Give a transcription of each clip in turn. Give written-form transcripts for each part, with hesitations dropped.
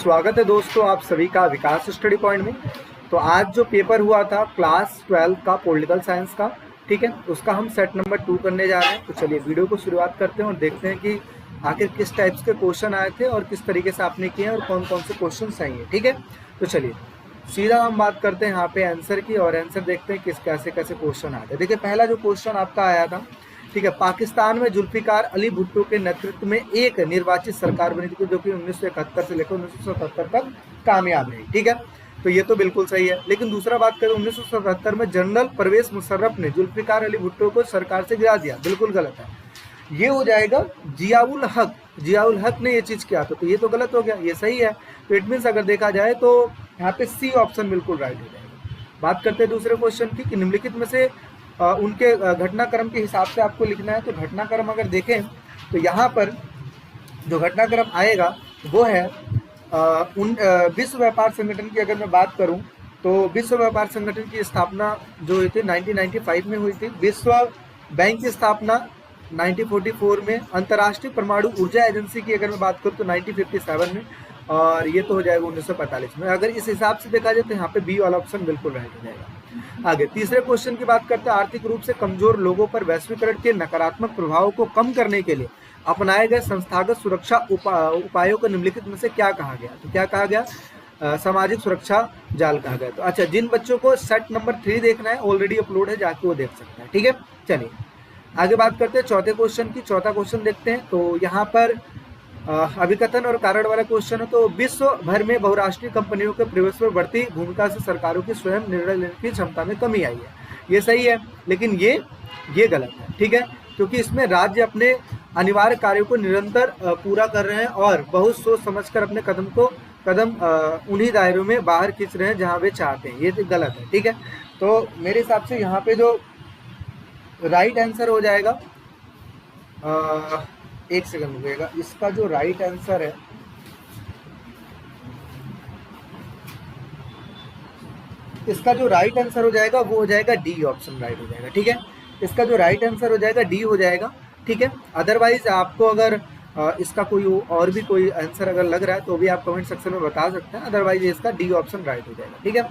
स्वागत है दोस्तों आप सभी का विकास स्टडी पॉइंट में। तो आज जो पेपर हुआ था क्लास 12 का पॉलिटिकल साइंस का, ठीक है, उसका हम सेट नंबर 2 करने जा रहे हैं। तो चलिए वीडियो को शुरुआत करते हैं और देखते हैं कि आखिर किस टाइप्स के क्वेश्चन आए थे और किस तरीके से आपने किए हैं और कौन कौन से क्वेश्चन आएंगे। ठीक है, तो चलिए सीधा हम बात करते हैं यहाँ पे आंसर की और आंसर देखते हैं किस कैसे कैसे क्वेश्चन आए थे। देखिए पहला जो क्वेश्चन आपका आया था, ठीक है, पाकिस्तान में जुल्फिकार अली भुट्टो के नेतृत्व में एक निर्वाचित सरकार बनी थी जो कि 1971 से लेकर 1977 तक कामयाब रही। ठीक है, तो ये तो बिल्कुल सही है। लेकिन दूसरा बात करें 1977 में जनरल परवेज मुशर्रफ ने जुल्फिकार अली भुट्टो को सरकार से गिरा दिया, बिल्कुल गलत है। ये हो जाएगा जियाउल हक ने ये चीज किया था, तो ये तो गलत हो गया, ये सही है। तो इट मीन्स अगर देखा जाए तो यहाँ पे सी ऑप्शन बिल्कुल राइट हो जाएगा। बात करते हैं दूसरे क्वेश्चन की कि निम्नलिखित में से उनके घटनाक्रम के हिसाब से आपको लिखना है। तो घटनाक्रम अगर देखें तो यहाँ पर जो घटनाक्रम आएगा वो है विश्व व्यापार संगठन की अगर मैं बात करूं तो विश्व व्यापार संगठन की स्थापना जो हुई थी 1995 में हुई थी। विश्व बैंक की स्थापना 1944 में। अंतर्राष्ट्रीय परमाणु ऊर्जा एजेंसी की अगर मैं बात करूं तो 1957 में, और ये तो हो जाएगा 1945 में। अगर इस हिसाब से देखा जाए तो यहाँ पे बी वाला ऑप्शन बिल्कुल राइट हो जाएगा। आगे तीसरे क्वेश्चन की बात करते हैं। आर्थिक रूप से कमजोर लोगों पर वैश्वीकरण के नकारात्मक प्रभावों को कम करने के लिए अपनाए गए संस्थागत सुरक्षा उपायों को निम्नलिखित में से क्या कहा गया? तो क्या कहा गया? सामाजिक सुरक्षा जाल कहा गया। तो अच्छा, जिन बच्चों को सेट नंबर 3 देखना है ऑलरेडी अपलोड है, जाके वो देख सकते हैं। ठीक है, चलिए आगे बात करते हैं चौथे क्वेश्चन की। चौथा क्वेश्चन देखते हैं। तो यहाँ पर अभिकथन और कारण वाला क्वेश्चन है। तो विश्व भर में बहुराष्ट्रीय कंपनियों के प्रवेश पर बढ़ती भूमिका से सरकारों की स्वयं निर्णय लेने की क्षमता में कमी आई है। ये सही है, लेकिन ये गलत है। ठीक है, क्योंकि इसमें राज्य अपने अनिवार्य कार्यों को निरंतर पूरा कर रहे हैं और बहुत सोच समझकर अपने कदम उन्हीं दायरों में बाहर खींच रहे हैं जहां वे चाहते हैं। ये तो गलत है। ठीक है, तो मेरे हिसाब से यहाँ पे जो राइट आंसर हो जाएगा, एक सेकंड रुकिएगा, इसका जो राइट आंसर है हो जाएगा वो हो जाएगा डी ऑप्शन राइट हो जाएगा। ठीक है, इसका जो राइट आंसर हो जाएगा डी हो जाएगा। ठीक है, अदरवाइज आपको अगर इसका कोई और भी कोई आंसर अगर लग रहा है तो भी आप कमेंट सेक्शन में बता सकते हैं, अदरवाइज इसका डी ऑप्शन राइट हो जाएगा। ठीक है,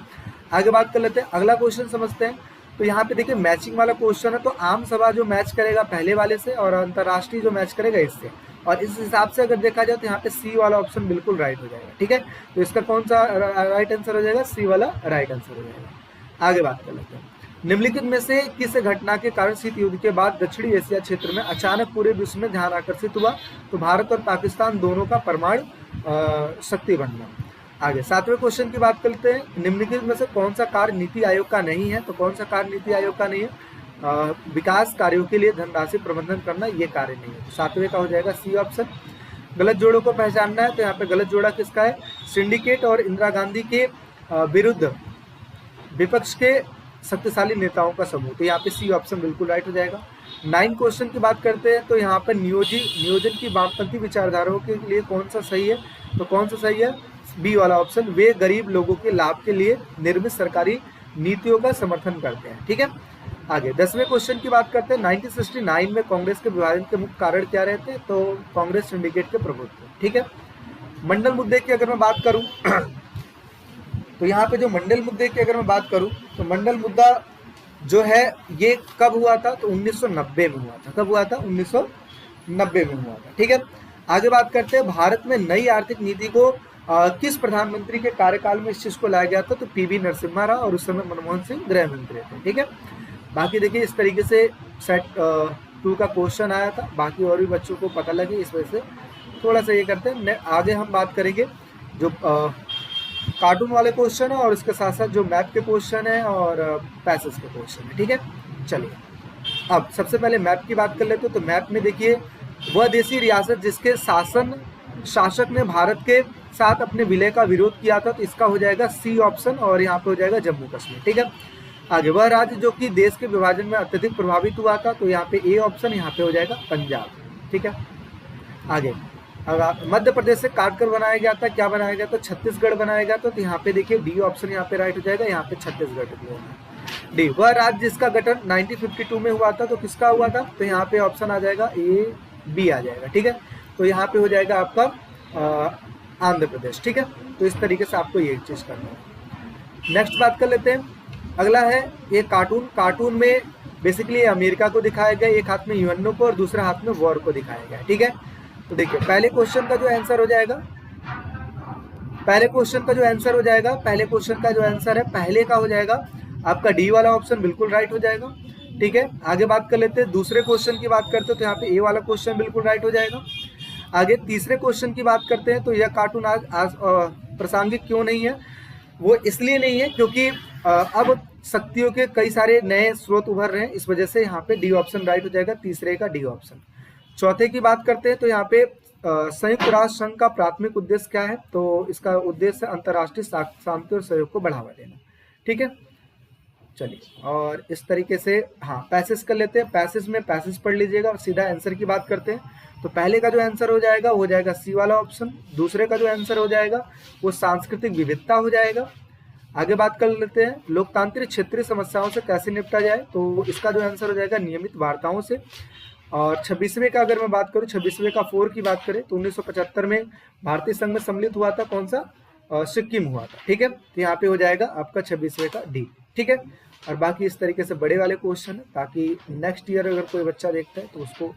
आगे बात कर लेते हैं, अगला क्वेश्चन समझते हैं। तो यहाँ पे देखिए मैचिंग वाला क्वेश्चन है। तो आम सभा जो मैच करेगा पहले वाले से और अंतर्राष्ट्रीय जो मैच करेगा इससे, और इस हिसाब से अगर देखा जाए तो यहाँ पे सी वाला ऑप्शन बिल्कुल राइट हो जाएगा। ठीक है, तो इसका कौन सा राइट आंसर हो जाएगा? सी वाला राइट आंसर हो जाएगा। आगे बात कर लेते हैं। निम्नलिखित में से किस घटना के कारण शीत युद्ध के बाद दक्षिणी एशिया क्षेत्र में अचानक पूरे विश्व में ध्यान आकर्षित हुआ? तो भारत और पाकिस्तान दोनों का परमाणु शक्ति बनना। आगे सातवें क्वेश्चन की बात करते हैं। निम्नलिखित में से कौन सा कार्य नीति आयोग का नहीं है? तो कौन सा कार्य नीति आयोग का नहीं है? विकास कार्यों के लिए धनराशि प्रबंधन करना, ये कार्य नहीं है। सातवें का हो जाएगा सी ऑप्शन। गलत जोड़ों को पहचानना है। तो यहाँ पे गलत जोड़ा किसका है? सिंडिकेट और इंदिरा गांधी के विरुद्ध विपक्ष के शक्तिशाली नेताओं का समूह। तो यहाँ पे सी ऑप्शन बिल्कुल राइट हो जाएगा। 9 क्वेश्चन की बात करते हैं। तो यहाँ पर नियोजन की वामपंथी विचारधाराओं के लिए कौन सा सही है? तो कौन सा सही है? बी वाला ऑप्शन, वे गरीब लोगों के लाभ के लिए निर्मित सरकारी नीतियों का समर्थन करते हैं। ठीक है, आगे 10वें क्वेश्चन की बात करते हैं। 1969 में कांग्रेस के विभाजन के मुख्य कारण क्या रहे थे? तो कांग्रेस सिंडिकेट के प्रभुत्व थे। ठीक है, मंडल मुद्दे की अगर मैं बात करूं तो यहाँ पे जो मंडल मुद्दे की अगर मैं बात करूं तो मंडल मुद्दा जो है ये कब हुआ था? तो 1990 में हुआ था। कब हुआ था? 1990 में हुआ था। ठीक है, आगे बात करते हैं। भारत में नई आर्थिक नीति को किस प्रधानमंत्री के कार्यकाल में इस चीज को लाया गया था? तो पीवी नरसिम्हा राव, और उस समय मनमोहन सिंह गृह मंत्री थे। ठीक है, बाकी देखिए इस तरीके से सेट 2 का क्वेश्चन आया था। बाकी और भी बच्चों को पता लगे, इस वजह से थोड़ा सा ये करते हैं। आगे हम बात करेंगे जो कार्टून वाले क्वेश्चन है और इसके साथ साथ जो मैप के क्वेश्चन है और पैसेज के क्वेश्चन है। ठीक है, चलिए अब सबसे पहले मैप की बात कर लेते हैं। तो मैप में देखिए, वह देशी रियासत जिसके शासक ने भारत के साथ अपने विलय का विरोध किया था, तो इसका हो जाएगा सी ऑप्शन, और यहाँ पे हो जाएगा जम्मू कश्मीर। ठीक है, आगे वह राज्य जो कि देश के विभाजन में अत्यधिक प्रभावित हुआ था, तो यहाँ पे ए ऑप्शन, यहाँ पे हो जाएगा पंजाब। ठीक है, आगे मध्य प्रदेश से काटकर बनाया गया था, क्या बनाया गया था? छत्तीसगढ़ बनाया गया था। तो यहाँ पे देखिए डी ऑप्शन यहाँ पे राइट हो जाएगा, यहाँ पे छत्तीसगढ़। डी वह राज्य जिसका गठन 1952 में हुआ था, तो किसका हुआ था? तो यहाँ पे ऑप्शन आ जाएगा ए बी आ जाएगा। ठीक है, तो यहाँ पे हो जाएगा आपका आंध्र प्रदेश। ठीक है, तो इस तरीके से आपको ये चीज करना है। नेक्स्ट बात कर लेते हैं, अगला है ये कार्टून। कार्टून में बेसिकली अमेरिका को दिखाया गया, एक हाथ में यूएनओ को और दूसरा हाथ में वॉर को दिखाया गया। ठीक है, तो देखिए पहले क्वेश्चन का जो आंसर हो जाएगा, पहले क्वेश्चन का जो आंसर हो जाएगा, पहले क्वेश्चन का जो आंसर है पहले का हो जाएगा आपका डी वाला ऑप्शन बिल्कुल राइट हो जाएगा। ठीक है, आगे बात कर लेते हैं, दूसरे क्वेश्चन की बात करते हैं तो यहाँ पे ए वाला क्वेश्चन बिल्कुल राइट हो जाएगा। आगे तीसरे क्वेश्चन की बात करते हैं तो यह कार्टून आज प्रासंगिक क्यों नहीं है, वो इसलिए नहीं है क्योंकि अब शक्तियों के कई सारे नए स्रोत उभर रहे हैं, इस वजह से यहाँ पे डी ऑप्शन राइट हो जाएगा, तीसरे का डी ऑप्शन। चौथे की बात करते हैं तो यहाँ पे संयुक्त राष्ट्र संघ का प्राथमिक उद्देश्य क्या है, तो इसका उद्देश्य अंतर्राष्ट्रीय शांति और सहयोग को बढ़ावा देना। ठीक है, चलिए और इस तरीके से हाँ पैसेज कर लेते हैं। पैसेज में पैसेज पढ़ लीजिएगा और सीधा आंसर की बात करते हैं। तो पहले का जो आंसर हो जाएगा वो हो जाएगा सी वाला ऑप्शन। दूसरे का जो आंसर हो जाएगा वो सांस्कृतिक विविधता हो जाएगा। आगे बात कर लेते हैं लोकतांत्रिक क्षेत्रीय समस्याओं से कैसे निपटा जाए, तो इसका जो आंसर हो जाएगा नियमित वार्ताओं से। और 26वें का अगर मैं बात करूं, 26वें का 4 की बात करें तो 1975 में भारतीय संघ में सम्मिलित हुआ था, कौन सा, सिक्किम हुआ था। ठीक है, तो यहाँ पे हो जाएगा आपका 26वें का डी। ठीक है, और बाकी इस तरीके से बड़े वाले क्वेश्चन है ताकि नेक्स्ट ईयर अगर कोई बच्चा देखता है तो उसको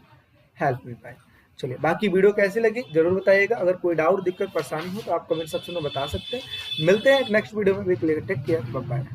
हेल्प मिल पाए। चलिए बाकी वीडियो कैसी लगी जरूर बताइएगा, अगर कोई डाउट दिक्कत परेशानी हो तो आप कमेंट सेक्शन में बता सकते हैं। मिलते हैं नेक्स्ट वीडियो में, टेक केयर, बाय बाय।